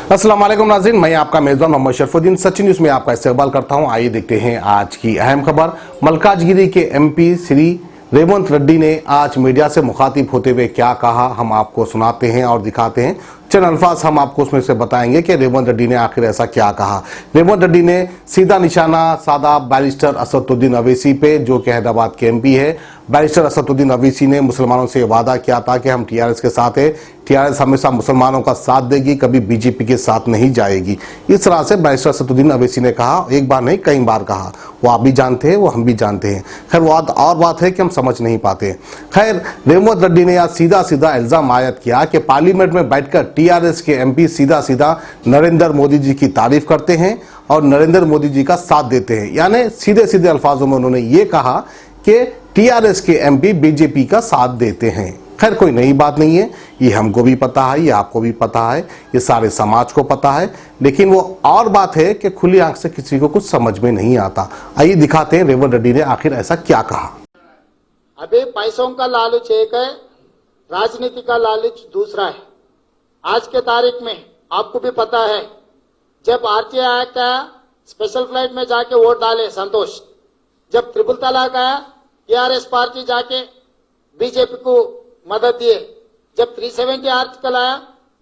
अस्सलाम वालेकुम नाज़रीन, मैं आपका मेज़बान मोहम्मद शरफुद्दीन सचिन न्यूज़ में आपका इस्तकबाल करता हूं। आइए देखते हैं आज की अहम खबर। मलकाजगिरी के एमपी श्री रेवंत रेड्डी ने आज मीडिया से मुखातिब होते हुए क्या कहा, हम आपको सुनाते हैं और दिखाते हैं। चंद अल्फाज हम आपको उसमें से बताएंगे कि रेवंत रेड्डी ने आखिर ऐसा क्या कहा। रेवंत रेड्डी ने सीधा निशाना साधा बैरिस्टर असदुद्दीन अवैसी पे, जो कि हैदराबाद के एमपी है। बैरिस्टर असदुद्दीन अवैसी ने मुसलमानों से वादा किया था कि हम टीआरएस के साथ है, टीआरएस हमेशा मुसलमानों का साथ देगी, कभी बीजेपी के साथ नहीं जाएगी। इस तरह से बैरिस्टर असदुद्दीन अवैसी ने कहा, एक बार नहीं कई बार कहा। वो आप भी जानते हैं, वो हम भी जानते हैं। खैर वो और बात है कि हम समझ नहीं पाते। खैर रेवंत रेड्डी ने आज सीधा सीधा इल्जाम आयद किया कि पार्लियामेंट में बैठकर टीआरएस के एमपी सीधा सीधा नरेंद्र मोदी जी की तारीफ करते हैं और नरेंद्र मोदी जी का साथ देते हैं। यानी सीधे सीधे अल्फाजों में उन्होंने ये कहा कि टीआरएस के एमपी बीजेपी का साथ देते हैं। खैर कोई नई बात नहीं है, ये हमको भी पता है, ये आपको भी पता है, ये सारे समाज को पता है। लेकिन वो और बात है कि खुली आंख से किसी को कुछ समझ में नहीं आता। आइए दिखाते हैं रेवंत रेड्डी ने आखिर ऐसा क्या कहा। अभी पैसों का लालच एक है, राजनीति का लालच दूसरा है। आज के तारीख में आपको भी पता है, जब आरटीआई एक्ट आया, स्पेशल फ्लाइट में जाके वोट डाले संतोष। जब ट्रिपल तलाक आया, टीआरएस पार्टी जाके बीजेपी को मदद दिए। जब 370 आर्टिकल आया,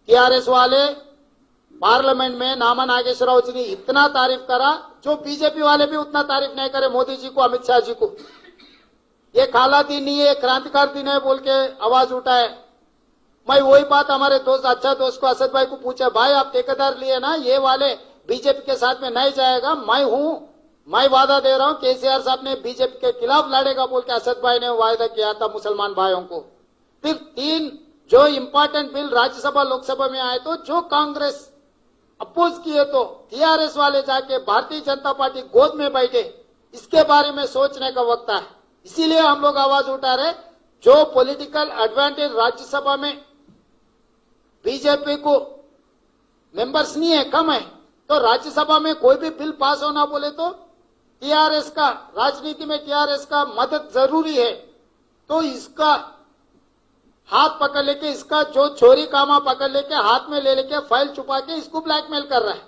टीआरएस वाले पार्लियामेंट में नामा नागेश्वरराव जी ने इतना तारीफ करा, जो बीजेपी वाले भी उतना तारीफ नहीं करे मोदी जी को, अमित शाह जी को। ये काला दिन नहीं है, क्रांतिकारी दिन है बोल के आवाज उठाए। मैं वही बात हमारे दोस्त अच्छा दोस्त को असद भाई को पूछा, भाई आप ठेकेदार लिए ना, ये वाले बीजेपी के साथ में नहीं जाएगा। मैं वादा दे रहा हूं, केसीआर साहब ने बीजेपी के खिलाफ लड़ेगा बोल के असद भाई ने वायदा किया था मुसलमान भाइयों को। फिर 3 जो इंपॉर्टेंट बिल राज्यसभा लोकसभा में आए, तो जो कांग्रेस अपोज किए, तो टीआरएस वाले जाके भारतीय जनता पार्टी गोद में बैठे। इसके बारे में सोचने का वक्त है। इसीलिए हम लोग आवाज उठा रहे, जो पॉलिटिकल एडवांटेज राज्यसभा में बीजेपी को मेंबर्स नहीं है, कम है, तो राज्यसभा में कोई भी बिल पास होना बोले तो टीआरएस का, राजनीति में टीआरएस का मदद जरूरी है। तो इसका हाथ पकड़ लेके, इसका जो चोरी कामा पकड़ लेके हाथ में ले लेके फाइल छुपा के इसको ब्लैकमेल कर रहा है।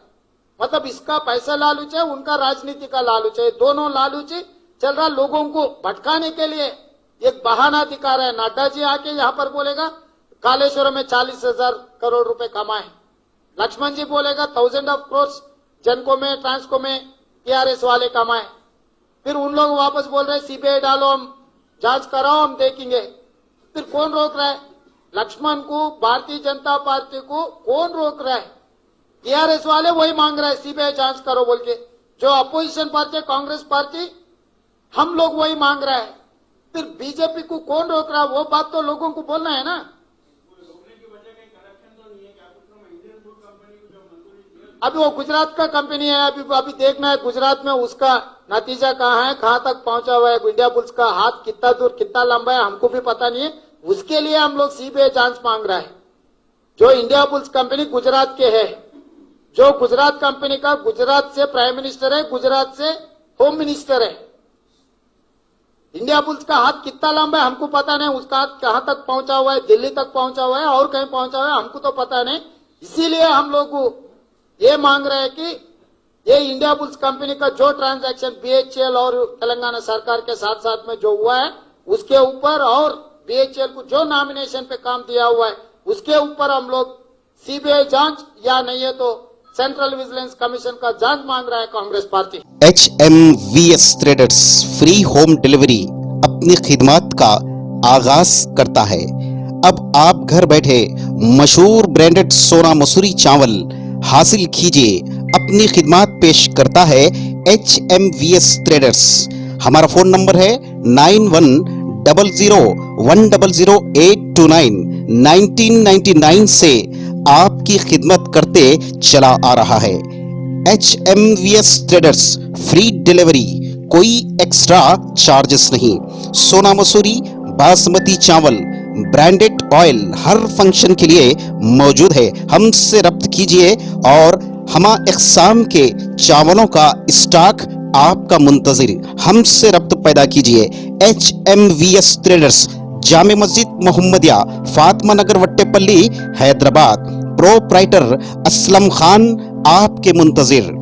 मतलब इसका पैसा लालूच है, उनका राजनीति का लालूच है। दोनों लालूच चल रहा, लोगों को भटकाने के लिए एक बहाना दिखा रहा है। नड्डा जी आके यहाँ पर बोलेगा कालेश्वर में 40,000 करोड़ रुपए कमाए। लक्ष्मण जी बोलेगा 1000 ऑफ करोड़ जनको में, ट्रांसको में टीआरएस वाले कमाए। फिर उन लोग वापस बोल रहे सीबीआई डालो, हम जांच कराओ, हम देखेंगे। फिर कौन रोक रहा है? लक्ष्मण को, भारतीय जनता पार्टी को कौन रोक रहा है? टीआरएस वाले वही मांग रहे हैं सीबीआई जांच करो बोल के। जो अपोजिशन पार्टी कांग्रेस पार्टी, हम लोग वही मांग रहे हैं। फिर बीजेपी को कौन रोक रहा है? वो बात तो लोगों को बोलना है ना। अभी वो गुजरात का कंपनी है, अभी देखना है गुजरात में उसका नतीजा कहाँ है, कहाँ तक पहुंचा हुआ है। इंडिया बुल्स का हाथ कितना दूर कितना लंबा है हमको भी पता नहीं है। उसके लिए हम लोग सीबीआई जांच मांग रहा है। जो इंडिया बुल्स कंपनी गुजरात के है, जो गुजरात कंपनी का गुजरात से प्राइम मिनिस्टर है, गुजरात से होम मिनिस्टर है। इंडिया बुल्स का हाथ कितना लंबा है हमको पता नहीं, उसका हाथ कहाँ तक पहुंचा हुआ है, दिल्ली तक पहुंचा हुआ है और कहीं पहुंचा हुआ है हमको तो पता नहीं। इसीलिए हम लोग ये मांग रहे हैं कि ये इंडिया बुल्स कंपनी का जो ट्रांजैक्शन बीएचईएल और तेलंगाना सरकार के साथ साथ में जो हुआ है, उसके ऊपर, और बीएचईएल को जो नॉमिनेशन पे काम दिया हुआ है उसके ऊपर हम लोग सीबीआई जांच, या नहीं है तो सेंट्रल विजिलेंस कमीशन का जांच मांग रहा है Congress party. HMVS traders free home delivery अपनी खिदमत का आगाज करता है। अब आप घर बैठे मशहूर ब्रांडेड सोना मसूरी चावल हासिल कीजिए। अपनी खिदमत पेश करता है HMVS ट्रेडर्स। हमारा फोन नंबर है 9100100829। 1999 से आपकी खिदमत करते चला आ रहा है। HMVS ट्रेडर्स फ्री डिलीवरी, कोई एक्स्ट्रा चार्जेस नहीं। सोना मसूरी, बासमती चावल, ब्रांडेड ऑयल हर फंक्शन के लिए मौजूद है। हमसे रब्त कीजिए और हमा इक़साम के चावलों का स्टॉक आपका मुंतज़िर। हमसे रब्त पैदा कीजिए। HMVS ट्रेडर्स, जामे मस्जिद मोहम्मदिया, फातिमा नगर, वट्टेपल्ली, हैदराबाद। प्रोप्राइटर असलम खान आपके मुंतजिर।